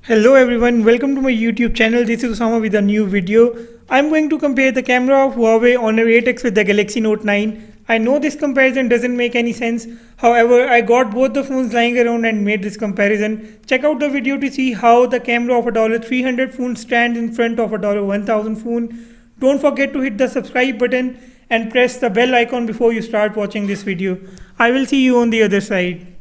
Hello everyone, welcome to my YouTube channel. This is Osama with a new video. I'm going to compare the camera of Huawei Honor 8X with the Galaxy Note 9. I know this comparison doesn't make any sense. However, I got both the phones lying around and made this comparison. Check out the video to see how the camera of a $300 phone stands in front of a $1,000 phone. Don't forget to hit the subscribe button and press the bell icon before you start watching this video. I will see you on the other side.